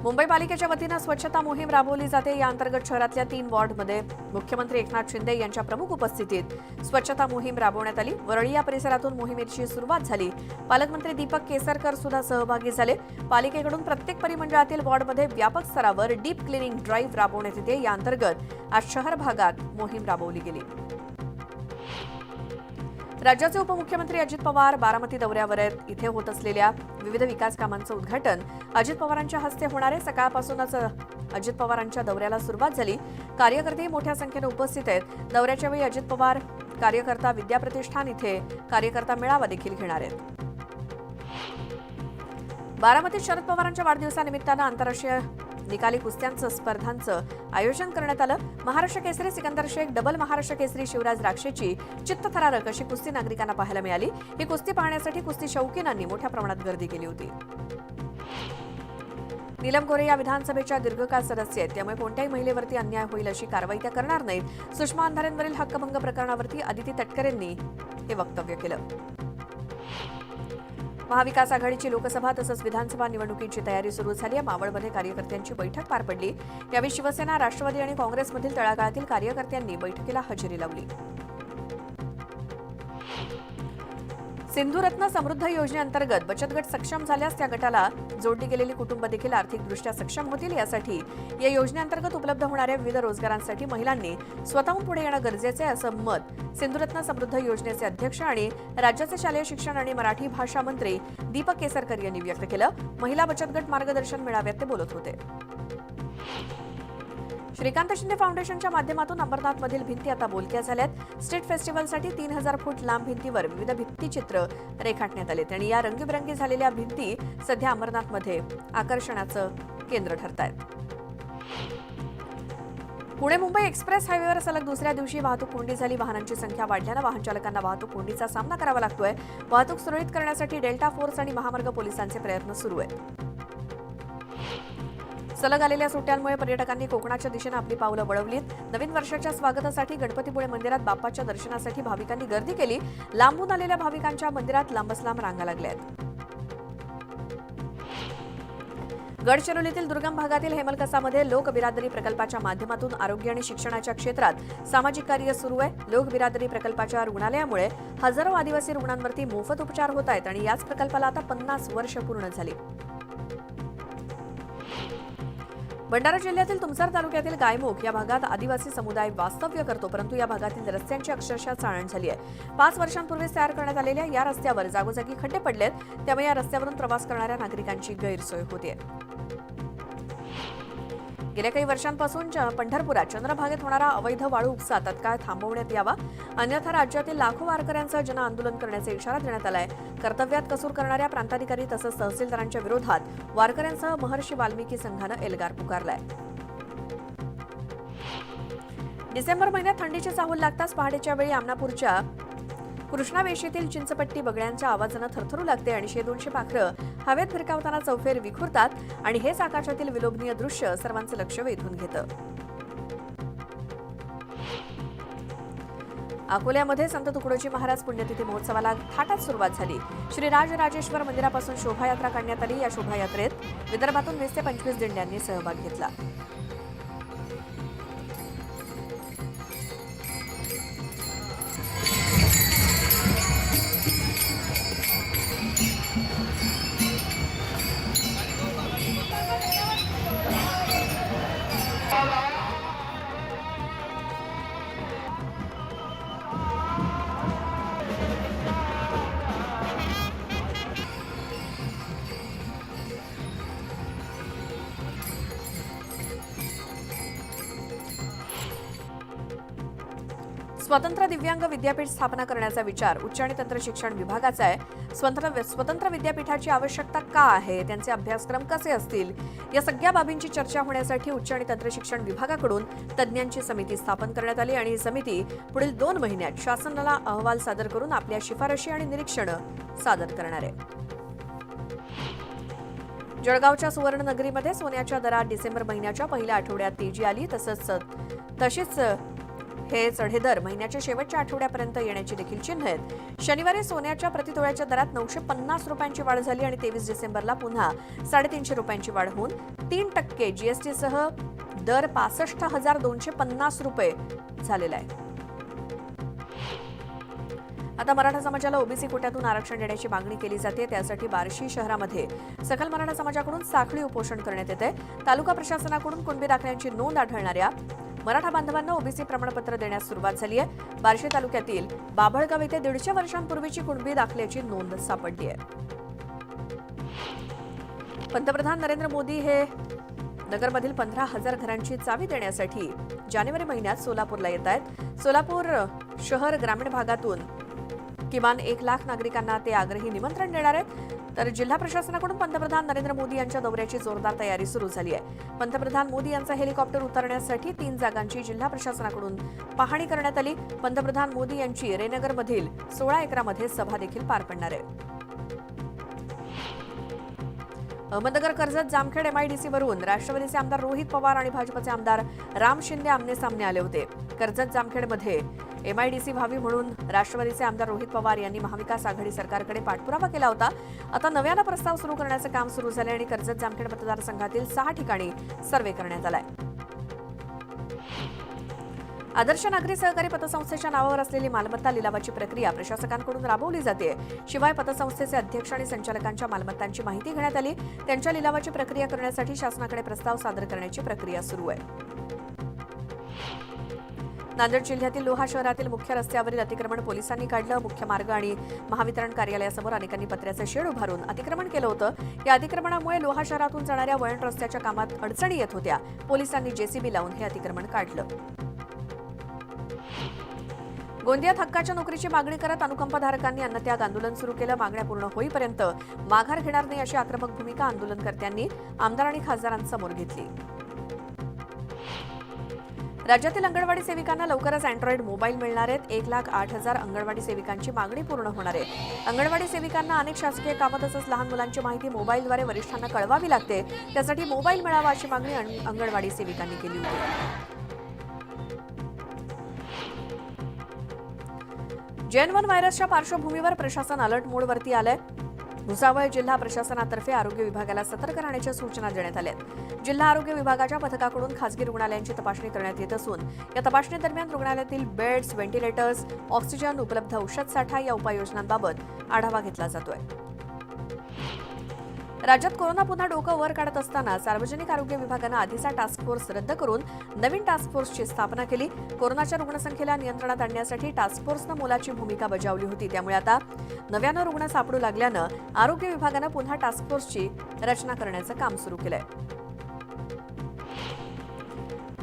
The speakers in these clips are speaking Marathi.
मुंबई पालिकेच्या वतीनं स्वच्छता मोहीम राबवली जाते। या अंतर्गत शहरातल्या 3 वॉर्डमध्ये मुख्यमंत्री एकनाथ शिंदे यांच्या प्रमुख उपस्थितीत स्वच्छता मोहीम राबवण्यात आली। वरळी या परिसरातून मोहिमेची सुरुवात झाली। पालकमंत्री दीपक केसरकर सुद्धा सहभागी झाले। पालिकेकडून प्रत्येक परिमंडळातील वॉर्डमध्ये व्यापक स्तरावर डीप क्लिनिंग ड्राईव्ह राबवण्यात येते। या अंतर्गत आज शहर भागात मोहीम राबवली गेली। राज्याचे उपमुख्यमंत्री अजित पवार बारामती दौऱ्यावर आहेत। इथे होत असलेल्या विविध विकास कामांचं उद्घाटन अजित पवारांच्या हस्ते होणार आहे। सकाळपासूनच अजित पवारांच्या दौऱ्याला सुरुवात झाली। कार्यकर्ते मोठ्या संख्येने उपस्थित आहेत। दौऱ्याच्या वेळी अजित पवार कार्यकर्ता विद्याप्रतिष्ठान इथे कार्यकर्ता मेळावा देखील घेणार आहेत। बारामतीत शरद पवारांच्या वाढदिवसानिमित्तानं आंतरराष्ट्रीय निकाली कुस्त्यांचं स्पर्धांचं आयोजन करण्यात आलं। महाराष्ट्र केसरी सिकंदर शेख, डबल महाराष्ट्र केसरी शिवराज राक्षेची चित्तथरारक अशी कुस्ती नागरिकांना पाहायला मिळाली। ही कुस्ती पाहण्यासाठी कुस्ती शौकीनांनी मोठ्या प्रमाणात गर्दी केली होती। नीलम गोरे या विधानसभेच्या दीर्घकाळ सदस्य आहेत, त्यामुळे कोणत्याही महिलेवरती अन्याय होईल अशी कारवाई त्या करणार नाहीत। सुषमा अंधारेंवरील हक्कभंग प्रकरणावरती अदिती तटकरेंनी हे वक्तव्य केलं। महाविकास आघाडीची लोकसभा तसंच विधानसभा निवडणुकीची तयारी सुरू झाली आहे। मावळमध्ये कार्यकर्त्यांची बैठक पार पडली। यावेळी शिवसेना, राष्ट्रवादी आणि काँग्रेसमधील तळागाळातील कार्यकर्त्यांनी बैठकीला हजेरी लावली। सिंधुरत्न समृद्ध योजनेअंतर्गत बचत गट सक्षम झाल्यास त्या गटाला जोडली गेलेली कुटुंब देखील आर्थिकदृष्ट्या सक्षम होतील। यासाठी या योजनेअंतर्गत उपलब्ध होणाऱ्या विविध रोजगारांसाठी महिलांनी स्वतःहून पुढे येणं गरजेचं आहे, असं मत सिंधुरत्न समृद्ध योजनेचे अध्यक्ष आणि राज्याचे शालेय शिक्षण आणि मराठी भाषा मंत्री दीपक केसरकर यांनी व्यक्त केलं। महिला बचत गट मार्गदर्शन मेळाव्यात ते बोलत होते। श्रीकांत शिंदे फाउंडेशनच्या माध्यमातून अमरनाथमधील भिंती आता बोलक्या झाल्यात। स्ट्रीट फेस्टिवलसाठी 3000 फूट लांब भिंतीवर विविध भित्तिचित्र रेखाटण्यात आले आणि या रंगीबेरंगी झालेल्या भिंती सध्या अमरनाथमध्ये आकर्षणाचं केंद्र ठरत आहेत। पुणे मुंबई एक्सप्रेस हायवेवर सलग दुसऱ्या दिवशी वाहतूक कोंडी झाली। वाहनांची संख्या वाढल्यानं वाहन चालकांना वाहतूक कोंडीचा सामना करावा लागतोय। वाहतूक सुरळीत करण्यासाठी डेल्टा फोर्स आणि महामार्ग पोलिसांचे प्रयत्न सुरू आहेत। सलग आलेल्या सुट्ट्यांमुळे पर्यटकांनी कोकणाच्या दिशेने आपली पावलं वळवलीत। नवीन वर्षाच्या स्वागतासाठी गणपतीपुळे मंदिरात बाप्पाच्या दर्शनासाठी भाविकांनी गर्दी केली। लांबून आलेल्या भाविकांच्या मंदिरात लांबच रांगा लागल्या आहेत। गडचिरोलीतील दुर्गम भागातील हेमलकसामध्ये लोक बिरादरी प्रकल्पाच्या माध्यमातून आरोग्य आणि शिक्षणाच्या क्षेत्रात सामाजिक कार्य सुरू आहे। लोक बिरादरी प्रकल्पाच्या रुग्णालयामुळे हजारो आदिवासी रुग्णांवरती मोफत उपचार होत आहेत आणि याच प्रकल्पाला आता 50 वर्ष पूर्ण झाली। भंडारा जिल्ह्यातील तुमसर तालुक्यातील गायमुख या भागात आदिवासी समुदाय वास्तव्य करतो, परंतु या भागातील रस्त्यांची अक्षरशः चाळण झाली आहे। 5 वर्षांपूर्वीच तयार करण्यात आलेल्या या रस्त्यावर जागोजागी खड्डे पडलेत, त्यामुळे या रस्त्यावरून प्रवास करणाऱ्या नागरिकांची गैरसोय होते। गेल्या काही वर्षांपासून पंढरपुरात चंद्रभागेत होणारा अवैध वाळू उपसा तत्काळ थांबवण्यात यावा, अन्यथा राज्यातील लाखो वारकऱ्यांचं जन आंदोलन करण्याचा इशारा देण्यात आलाय। कर्तव्यात कसूर करणाऱ्या प्रांताधिकारी तसंच तहसीलदारांच्या विरोधात वारकऱ्यांसह महर्षी वाल्मिकी संघानं एल्गार पुकारलाय। डिसेंबर महिन्यात थंडीची चाहूल लागताच पहाटेच्या वेळी आमनापूरच्या कृष्णावेशीतील चिंचपट्टी बगड्यांच्या आवाजानं थरथरू लागते आणि 100-200 पाखरं हवेत भिरकावताना चौफेर विखुरतात आणि हेच आकाशातील विलोभनीय दृश्य सर्वांचं लक्ष वेधून घेतं। अकोल्यामध्ये संत तुकडोजी महाराज पुण्यतिथी महोत्सवाला थाटात सुरुवात झाली। श्री राजराजेश्वर मंदिरापासून शोभायात्रा काढण्यात आली। या शोभायात्रेत विदर्भातून 20 ते 25 दिंड्यांनी सहभाग घेतला। स्वतंत्र दिव्यांग विद्यापीठ स्थापना करण्याचा विचार उच्च आणि तंत्र शिक्षण विभागाचा आहे। स्वतंत्र विद्यापीठाची आवश्यकता का आहे, त्यांचे अभ्यासक्रम कसे असतील, या सगळ्या बाबींची चर्चा होण्यासाठी उच्च आणि तंत्र शिक्षण विभागाकडून तज्ज्ञांची समिती स्थापन करण्यात आली आणि ही समिती पुढील 2 महिन्यात शासनाला अहवाल सादर करून आपल्या शिफारशी आणि निरीक्षणं सादर करणार आहे। जळगावच्या सुवर्णनगरीमध्ये सोन्याच्या दरात डिसेंबर महिन्याच्या पहिल्या आठवड्यात तेजी आली, तशीच हे चढे दर महिन्याच्या शेवटच्या आठवड्यापर्यंत येण्याची देखील चिन्ह आहेत. शनिवारी सोन्याच्या प्रतितोळ्याच्या दरात 950 रुपयांची वाढ झाली आणि 23 डिसेंबरला पुन्हा 350 रुपयांची वाढ होऊन 3% जीएसटीसह दर 65,250 रुपये झालेला आहे. आता मराठा समाजाला ओबीसी कोट्यातून आरक्षण देण्याची मागणी केली जाते. त्यासाठी बार्शी शहरामध्ये सकल मराठा समाजाकडून साखळी उपोषण करण्यात येते. तालुका प्रशासनाकडून कुणबी दाखल्यांची नोंद आढळणाऱ्या मराठा बांधवांना ओबीसी प्रमाणपत्र देण्यास सुरुवात झाली आहे. बार्शी तालुक्यातील बाभळगाव येथे 150 वर्षांपूर्वीची कुणबी दाखल्याची नोंद सापडली आहे. पंतप्रधान नरेंद्र मोदी हे नगरमधील 15,000 घरांची चावी देण्यासाठी जानेवारी महिन्यात सोलापूरला येत आहेत. सोलापूर शहर ग्रामीण भागातून किमान 1 लाख नागरिकांना ते आग्रही निमंत्रण देणार आहेत. तर जिल्हा प्रशासनाकडून पंतप्रधान नरेंद्र मोदी यांच्या दौऱ्याची जोरदार तयारी सुरू झाली आहे. पंतप्रधान मोदी यांचा हेलिकॉप्टर उतरण्यासाठी 3 जागांची जिल्हा प्रशासनाकडून पाहणी करण्यात आली. पंतप्रधान मोदी यांची रेनगरमधील 16 एकरामध्ये सभा देखील पार पडणार आहे. अहमदनगर कर्जत जामखेड एमआयडीसीवरून राष्ट्रवादीचे आमदार रोहित पवार आणि भाजपचे आमदार राम शिंदे आमने सामने आले होते. कर्जत जामखेडमध्ये एमआयडीसी व्हावी म्हणून राष्ट्रवादीचे आमदार रोहित पवार यांनी महाविकास आघाडी सरकारकडे पाठपुरावा केला होता. आता नव्यानं प्रस्ताव सुरू करण्याचं काम सुरू झाले आणि कर्जत जामखेड मतदारसंघातील 6 ठिकाणी सर्व्हे करण्यात आलाय. आदर्श नागरी सहकारी पतसंस्थेच्या नावावर असलेली मालमत्ता लिलावाची प्रक्रिया प्रशासकांकडून राबवली जाते. शिवाय पतसंस्थेचे अध्यक्ष आणि संचालकांच्या मालमत्तांची माहिती घेण्यात आली. त्यांच्या लिलावाची प्रक्रिया करण्यासाठी शासनाकडे प्रस्ताव सादर करण्याची प्रक्रिया सुरू आहे. नांदेड जिल्ह्यातील लोहा शहरातील मुख्य रस्त्यावरील अतिक्रमण पोलिसांनी काढलं. मुख्य मार्ग आणि महावितरण कार्यालयासमोर अनेकांनी पत्र्याचं शेड उभारून अतिक्रमण केलं होतं. या अतिक्रमणामुळे लोहा शहरातून जाणाऱ्या वळण रस्त्याच्या कामात अडचणी येत होत्या. पोलिसांनी जेसीबी लावून हे अतिक्रमण काढलं. गोंदियात हक्काच्या नोकरीची मागणी करत अनुकंपाधारकांनी अन्नत्याग आंदोलन सुरू केलं. मागण्या पूर्ण होईपर्यंत माघार घेणार नाही अशी आक्रमक भूमिका आंदोलनकर्त्यांनी आमदार आणि खासदारांसमोर घेतली. राज्यातील अंगणवाडी सेविकांना लवकरच अँड्रॉइड मोबाईल मिळणार आहेत. 1,08,000 अंगणवाडी सेविकांची मागणी पूर्ण होणार आहे. अंगणवाडी सेविकांना अनेक शासकीय कामं तसंच लहान मुलांची माहिती मोबाईलद्वारे वरिष्ठांना कळवावी लागते. त्यासाठी मोबाईल मिळावा अशी मागणी अंगणवाडी सेविकांनी केली होती. जेन-1 व्हायरसच्या पार्श्वभूमीवर प्रशासन अलर्ट मोडवरती आलंय. भुसावळ जिल्हा प्रशासनातर्फे आरोग्य विभागाला सतर्क राहण्याच्या सूचना देण्यात आल्या आहेत. जिल्हा आरोग्य विभागाच्या पथकाकडून खासगी रुग्णालयांची तपासणी करण्यात येत असून या तपासणीदरम्यान रुग्णालयातील बेड्स, व्हेंटिलेटर्स, ऑक्सिजन, उपलब्ध औषध साठा या उपाययोजनांबाबत आढावा घेतला जातोय. राज्यात कोरोना पुन्हा डोकं वर काढत असताना सार्वजनिक आरोग्य विभागानं आधीचा टास्क फोर्स रद्द करून नवीन टास्क फोर्सची स्थापना केली. कोरोनाच्या रुग्णसंख्येला नियंत्रणात आणण्यासाठी टास्क फोर्सनं मोलाची भूमिका बजावली होती. त्यामुळे आता नव्यानं रुग्ण सापडू लागल्यानं आरोग्य विभागानं पुन्हा टास्क फोर्सची रचना करण्याचं काम सुरू केलंय.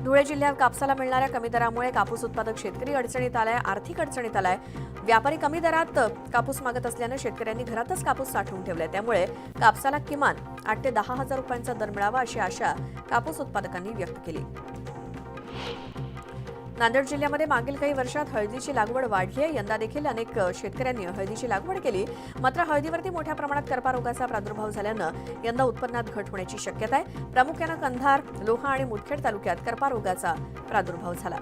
धुळे जिल्ह्यात कापसाला मिळणाऱ्या कमी दरामुळे कापूस उत्पादक शेतकरी अडचणीत आलाय, आर्थिक अडचणीत आलाय. व्यापारी कमी दरात कापूस मागत असल्यानं शेतकऱ्यांनी घरातच कापूस साठवून ठेवलाय. त्यामुळे कापसाला किमान 8,000 ते 10,000 रुपयांचा दर मिळावा अशी आशा कापूस उत्पादकांनी व्यक्त केली. नांदेड जिल्ह्यामध्ये मागील काही वर्षात हळदीची लागवड वाढली आहे. यंदा देखील अनेक शेतकऱ्यांनी हळदीची लागवड केली. मात्र हळदीवरती मोठ्या प्रमाणात करपा रोगाचा प्रादुर्भाव झाल्यानं यंदा उत्पन्नात घट होण्याची शक्यता आहे. प्रामुख्यानं कंधार, लोहा आणि मुदखेड तालुक्यात करपा रोगाचा प्रादुर्भाव झाला.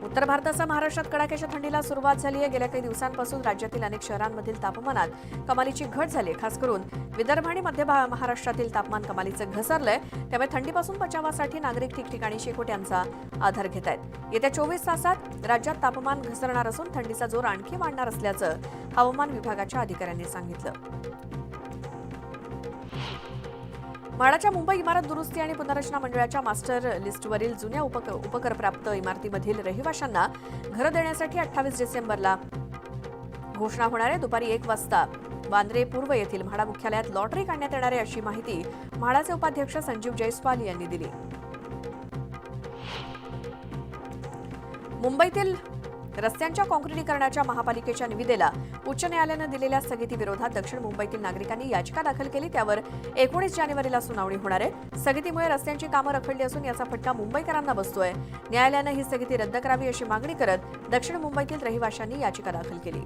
उत्तर भारतासह महाराष्ट्रात कडाक्याच्या थंडीला सुरुवात झाली आहे. गेल्या काही दिवसांपासून राज्यातील अनेक शहरांमधील तापमानात कमालीची घट झाली आहे. खास करून विदर्भ आणि मध्य महाराष्ट्रातील तापमान कमालीचं घसरलंय. त्यामुळे थंडीपासून बचावासाठी नागरिक ठिकठिकाणी शेकोट्यांचा आधार घेत आहेत. येत्या 24 तासात राज्यात तापमान घसरणार असून थंडीचा जोर आणखी वाढणार असल्याचं हवामान विभागाच्या अधिकाऱ्यांनी सांगितलं. म्हाडाच्या मुंबई इमारत दुरुस्ती आणि पुनर्रचना मंडळाच्या मास्टर लिस्टवरील जुन्या उपकरप्राप्त इमारतीमधील रहिवाशांना घरं देण्यासाठी 28 डिसेंबरला घोषणा होणार आहे. दुपारी 1 वाजता वांद्रे पूर्व येथील म्हाडा मुख्यालयात लॉटरी काढण्यात येणार आहे अशी माहिती म्हाडाचे उपाध्यक्ष संजीव जयस्वाल यांनी दिली. मुंबईतील रस्त्यांच्या काँक्रिटीकरणाच्या महापालिकेच्या निविदेला उच्च न्यायालयानं दिलेल्या स्थगितीविरोधात दक्षिण मुंबईतील नागरिकांनी याचिका दाखल केली. त्यावर 19 जानेवारीला सुनावणी होणार आहे. स्थगितीमुळे रस्त्यांची कामं रखडली असून याचा फटका मुंबईकरांना बसतोय. न्यायालयानं ही स्थगिती रद्द करावी अशी मागणी करत दक्षिण मुंबईतील रहिवाशांनी याचिका दाखल केली.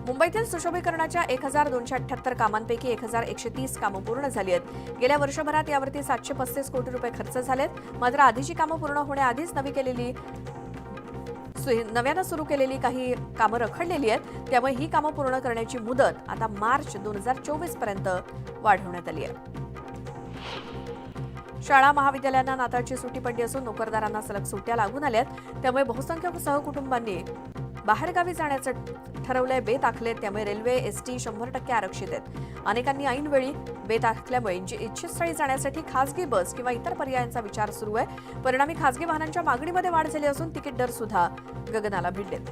मुंबईतील सुशोभीकरणाच्या 1278 कामांपैकी 1130 कामं पूर्ण झाली आहेत. गेल्या वर्षभरात यावरती 735 कोटी रुपये खर्च झालेत. मात्र आधीची कामं पूर्ण होण्याआधीच नव्यानं सुरू केलेली काही कामं रखडलेली आहेत. त्यामुळे ही कामं पूर्ण करण्याची मुदत आता मार्च 2024 पर्यंत वाढवण्यात आली आहे. शाळा महाविद्यालयांना नाताळची सुट्टी पडली असून नोकरदारांना सलग सुट्ट्या लागून आल्यात. त्यामुळे बहुसंख्य सहकुटुंबांनी बाहेरगावी जाण्याचं ठरवलंय. बेत आखलेत. त्यामुळे रेल्वे, एसटी 100% आरक्षित आहेत. अनेकांनी ऐनवेळी बेत आखल्यामुळे इच्छित स्थळी जाण्यासाठी खासगी बस किंवा इतर पर्यायांचा विचार सुरू आहे. परिणामी खासगी वाहनांच्या मागणीमध्ये वाढ झाली असून तिकीट दर सुद्धा गगनाला भिडलेत.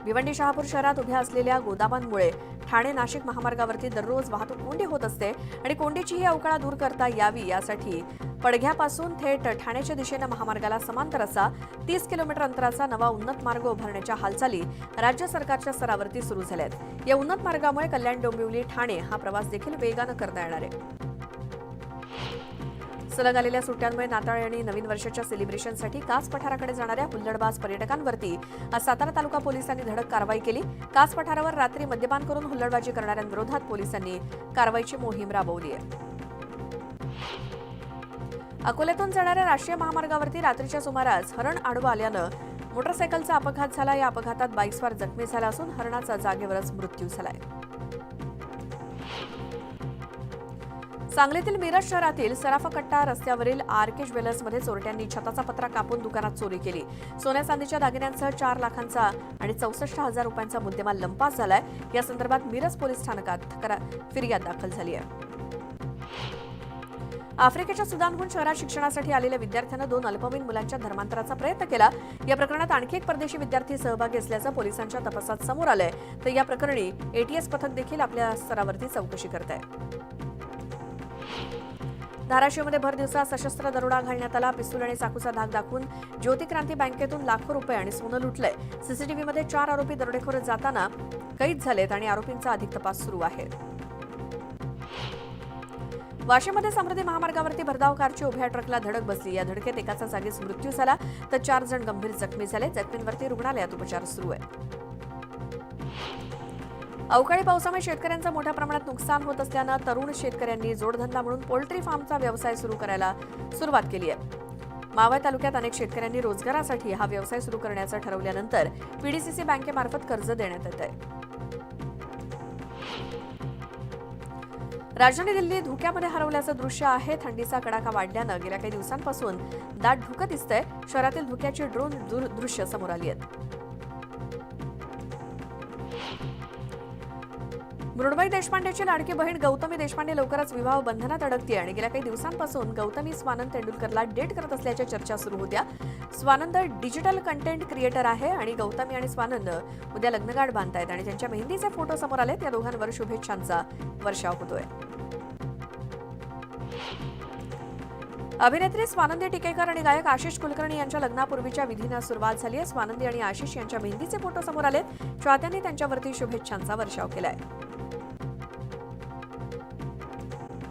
भिवंडी शहापूर शहरात उभ्या असलेल्या गोदामांमुळे ठाणे नाशिक महामार्गावरती दररोज वाहतूक कोंडी होत असते आणि कोंडीची ही अवकाळा दूर करता यावी यासाठी पडघ्यापासून थेट ठाण्याच्या दिशेनं महामार्गाला समांतर असा 30 किलोमीटर अंतराचा नवा उन्नत मार्ग उभारण्याच्या हालचाली राज्य सरकारच्या स्तरावरती सुरू झाल्या आहेत. या उन्नत मार्गामुळे कल्याण डोंबिवली ठाणे हा प्रवास देखील वेगानं करता येणार आहे. सलग आलेल्या सुट्ट्यांमुळे नाताळ आणि नवीन वर्षाच्या सेलिब्रेशनसाठी कास पठाराकडे जाणाऱ्या हुल्लडबाज पर्यटकांवरती आज सातारा तालुका पोलिसांनी धडक कारवाई केली. कास पठारावर रात्री मद्यपान करून हुल्लडबाजी करणाऱ्यांविरोधात पोलिसांनी कारवाईची मोहीम राबवली आहे. अकोल्यातून जाणाऱ्या राष्ट्रीय महामार्गावरती रात्रीच्या सुमारास हरण आडवं आल्यानं मोटरसायकलचा अपघात झाला. या अपघातात बाईकस्वार जखमी झाला असून हरणाचा जागेवरच मृत्यू झालाय. सांगलीतील मिरज शहरातील सराफा कट्टा रस्त्यावरील आरके ज्वेलर्समध्ये चोरट्यांनी छताचा पत्रा कापून दुकानात चोरी केली. सोन्या चांदीच्या दागिन्यांसह 4 लाखांचा आणि 64,000 रुपयांचा मुद्देमाल लंपास झालाय. या संदर्भात मिरज पोलीस स्थानकात फिर्याद दाखल झाली आहे. आफ्रिकेच्या सुदानहून शहरात शिक्षणासाठी आलेल्या विद्यार्थ्यांना 2 अल्पवयीन मुलांच्या धर्मांतराचा प्रयत्न केला. या प्रकरणात आणखी एक परदेशी विद्यार्थी सहभागी असल्याचं पोलिसांच्या तपासात समोर आलंय. तर या प्रकरणी एटीएस पथक देखील आपल्या स्तरावरती चौकशी करत आहे. धाराशिवमध्ये भर दिवसा सशस्त्र दरोडा घालण्यात आला. पिस्तूल आणि चाकूचा धाक दाखवून ज्योतिक्रांती बँकेतून लाखो रुपये आणि सोनं लुटलंय. सीसीटीव्हीमध्ये 4 आरोपी दरोडेखोर जाताना कैद झालेत आणि आरोपींचा अधिक तपास सुरू आहे. वाशिममध्ये समृद्धी महामार्गावरती भरधाव कारची उभ्या ट्रकला धडक बसली. या धडकेत एकाचा जागीच मृत्यू झाला तर 4 जण गंभीर जखमी झाले. जखमींवरती रुग्णालयात उपचार सुरू आहे. अवकाळी पावसामुळे शेतकऱ्यांचं मोठ्या प्रमाणात नुकसान होत असल्यानं तरुण शेतकऱ्यांनी जोडधंदा म्हणून पोल्ट्री फार्मचा व्यवसाय सुरू करायला सुरुवात केली आहे. मावळ तालुक्यात अनेक शेतकऱ्यांनी रोजगारासाठी हा व्यवसाय सुरू करण्याचं ठरवल्यानंतर पीडीसीसी बँकेमार्फत कर्ज देण्यात येत आहे. राजधानी दिल्ली धुक्यामध्ये हरवल्याचं दृश्य आहे. थंडीचा कडाका वाढल्यानं गेल्या काही दिवसांपासून दाट धुकं दिसतंय. शहरातील धुक्याची ड्रोन दृश्य समोर आली आहेत. मृण्मयी देशपांडेची लाडकी बहीण गौतमी देशपांडे लवकरच विवाह बंधनात अडकते आणि गेल्या काही दिवसांपासून गौतमी स्वानंद तेंडुलकरला डेट करत असल्याच्या चर्चा सुरू होत्या. स्वानंद डिजिटल कंटेंट क्रिएटर आहे आणि गौतमी आणि स्वानंद उद्या लग्नगाठ बांधतायत आणि त्यांच्या मेहंदीचे फोटो समोर आलेत. या दोघांवर शुभेच्छांचा वर्षाव होतोय. अभिनेत्री स्वानंदी टिकेकर आणि गायक आशिष कुलकर्णी यांच्या लग्नापूर्वीच्या विधींना सुरुवात झाली आहे. स्वानंदी आणि आशिष यांच्या मेहंदीचे फोटो समोर आलेत. चाहत्यांनी त्यांच्यावरती शुभेच्छांचा वर्षाव केलाय.